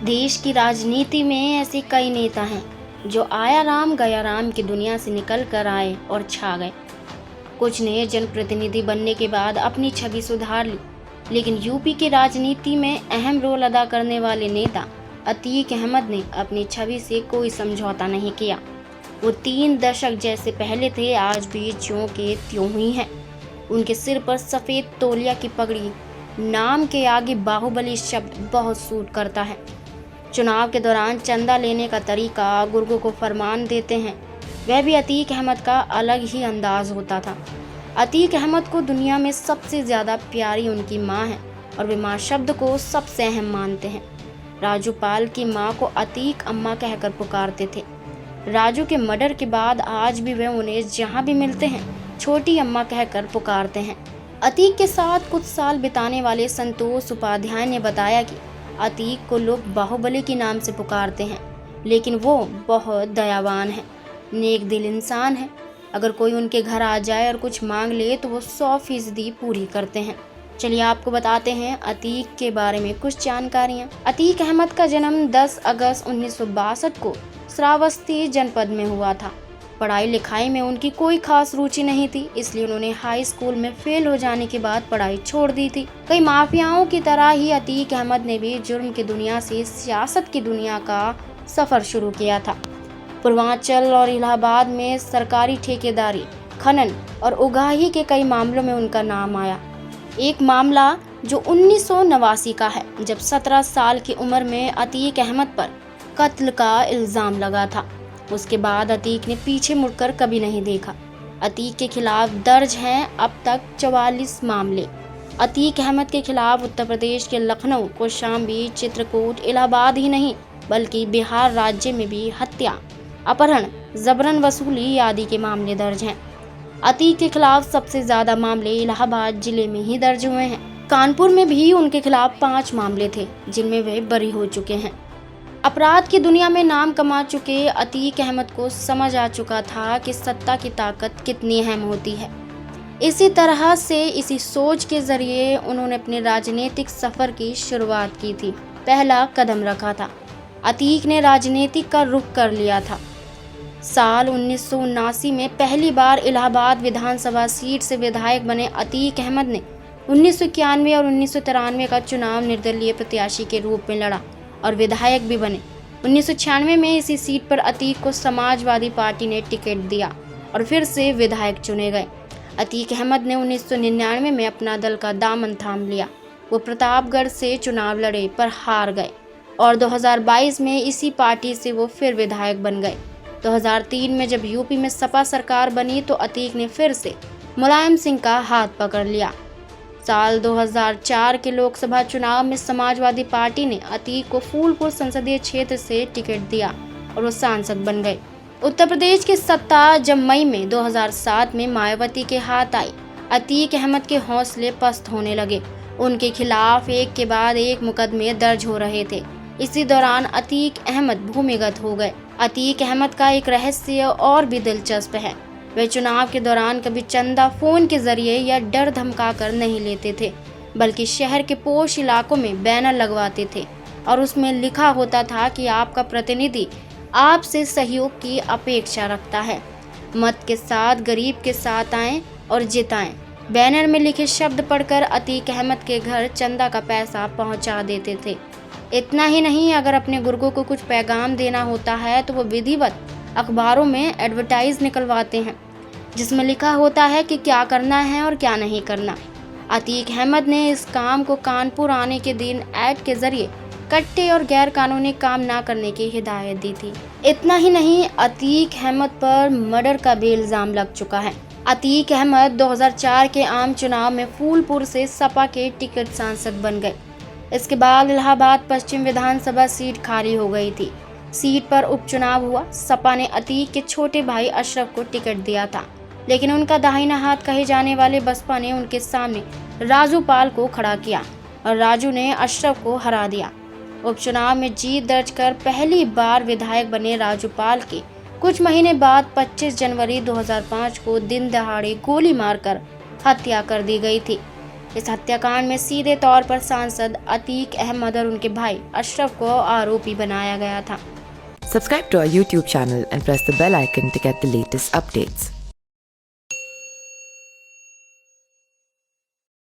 देश की राजनीति में ऐसे कई नेता हैं जो आया राम गया राम की दुनिया से निकल कर आए और छा गए। कुछ ने जनप्रतिनिधि बनने के बाद अपनी छवि सुधार ली, लेकिन यूपी की राजनीति में अहम रोल अदा करने वाले नेता अतीक अहमद ने अपनी छवि से कोई समझौता नहीं किया। वो 3 दशक जैसे पहले थे, आज भी ज्यों के त्यों ही हैं। उनके सिर पर सफ़ेद तौलिया की पगड़ी, नाम के आगे बाहुबली शब्द बहुत सूट करता है। चुनाव के दौरान चंदा लेने का तरीका, गुर्गों को फरमान देते हैं, वह भी अतीक अहमद का अलग ही अंदाज होता था। अतीक अहमद को दुनिया में सबसे ज़्यादा प्यारी उनकी माँ है और वे माँ शब्द को सबसे अहम मानते हैं। राजू पाल की माँ को अतीक अम्मा कहकर पुकारते थे। राजू के मर्डर के बाद आज भी वे उन्हें जहाँ भी मिलते हैं छोटी अम्मा कहकर पुकारते हैं। अतीक के साथ कुछ साल बिताने वाले संतोष उपाध्याय ने बताया कि अतीक को लोग बाहुबली के नाम से पुकारते हैं, लेकिन वो बहुत दयावान है, नेक दिल इंसान है। अगर कोई उनके घर आ जाए और कुछ मांग ले तो वो 100% पूरी करते हैं। चलिए आपको बताते हैं अतीक के बारे में कुछ जानकारियाँ। अतीक अहमद का जन्म 10 अगस्त 1962 को श्रावस्ती जनपद में हुआ था। पढ़ाई लिखाई में उनकी कोई खास रुचि नहीं थी, इसलिए उन्होंने हाई स्कूल में फेल हो जाने के बाद पढ़ाई छोड़ दी थी। कई माफियाओं की तरह ही अतीक अहमद ने भी जुर्म की दुनिया से सियासत की दुनिया का सफर शुरू किया था। पूर्वांचल और इलाहाबाद में सरकारी ठेकेदारी, खनन और उगाही के कई मामलों में उनका नाम आया। एक मामला जो 1989 का है, जब 17 साल की उम्र में अतीक अहमद पर कत्ल का इल्जाम लगा था। उसके बाद अतीक ने पीछे मुड़कर कभी नहीं देखा। अतीक के खिलाफ दर्ज हैं अब तक 44 मामले। अतीक अहमद के खिलाफ उत्तर प्रदेश के लखनऊ, कौशाम्बी, चित्रकूट, इलाहाबाद ही नहीं बल्कि बिहार राज्य में भी हत्या, अपहरण, जबरन वसूली आदि के मामले दर्ज हैं। अतीक के खिलाफ सबसे ज्यादा मामले इलाहाबाद जिले में ही दर्ज हुए हैं। कानपुर में भी उनके खिलाफ 5 मामले थे, जिनमें वे बरी हो चुके हैं। अपराध की दुनिया में नाम कमा चुके अतीक अहमद को समझ आ चुका था कि सत्ता की ताकत कितनी अहम होती है। इसी तरह से इसी सोच के जरिए उन्होंने अपने राजनीतिक सफर की शुरुआत की थी, पहला कदम रखा था। अतीक ने राजनीति का रुख कर लिया था। साल 1979 में पहली बार इलाहाबाद विधानसभा सीट से विधायक बने अतीक अहमद ने 1991 और 1993 का चुनाव निर्दलीय प्रत्याशी के रूप में लड़ा और विधायक भी बने। 1996 में इसी सीट पर अतीक को समाजवादी पार्टी ने टिकट दिया और फिर से विधायक चुने गए। अतीक अहमद ने 1999 में अपना दल का दामन थाम लिया। वो प्रतापगढ़ से चुनाव लड़े पर हार गए और 2022 में इसी पार्टी से वो फिर विधायक बन गए। 2003 में जब यूपी में सपा सरकार बनी तो अतीक ने फिर से मुलायम सिंह का हाथ पकड़ लिया। साल 2004 के लोकसभा चुनाव में समाजवादी पार्टी ने अतीक को फूलपुर संसदीय क्षेत्र से टिकट दिया और वो सांसद बन गए। उत्तर प्रदेश की सत्ता जब मई में 2007 में मायावती के हाथ आई, अतीक अहमद के हौसले पस्त होने लगे। उनके खिलाफ एक के बाद एक मुकदमे दर्ज हो रहे थे। इसी दौरान अतीक अहमद भूमिगत हो गए। अतीक अहमद का एक रहस्य और भी दिलचस्प है। वे चुनाव के दौरान कभी चंदा फोन के जरिए या डर धमका कर नहीं लेते थे, बल्कि शहर के पोश इलाकों में बैनर लगवाते थे और उसमें लिखा होता था कि आपका प्रतिनिधि आपसे सहयोग की अपेक्षा रखता है, मत के साथ गरीब के साथ आएं और जिताएं। बैनर में लिखे शब्द पढ़कर अतीक अहमद के घर चंदा का पैसा पहुंचा देते थे। इतना ही नहीं, अगर अपने गुर्गों को कुछ पैगाम देना होता है तो वो विधिवत अखबारों में एडवर्टाइज निकलवाते हैं, जिसमें लिखा होता है कि क्या करना है और क्या नहीं करना। अतीक अहमद ने इस काम को कानपुर आने के दिन ऐड के जरिए कट्टे और गैर कानूनी काम ना करने की हिदायत दी थी। इतना ही नहीं, अतीक अहमद पर मर्डर का भी इल्जाम लग चुका है। अतीक अहमद 2004 के आम चुनाव में फूलपुर से सपा के टिकट सांसद बन गए। इसके बाद इलाहाबाद पश्चिम विधानसभा सीट खाली हो गई थी। सीट पर उपचुनाव हुआ। सपा ने अतीक के छोटे भाई अशरफ को टिकट दिया था, लेकिन उनका दाहिना हाथ कहे जाने वाले बसपा ने उनके सामने राजू पाल को खड़ा किया और राजू ने अशरफ को हरा दिया। उपचुनाव में जीत दर्ज कर पहली बार विधायक बने राजू पाल के कुछ महीने बाद 25 जनवरी 2005 को दिन दहाड़े गोली मारकर हत्या कर दी गई थी। इस हत्याकांड में सीधे तौर पर सांसद अतीक अहमद और उनके भाई अशरफ को आरोपी बनाया गया था। Subscribe to our YouTube channel and press the bell icon to get the latest updates.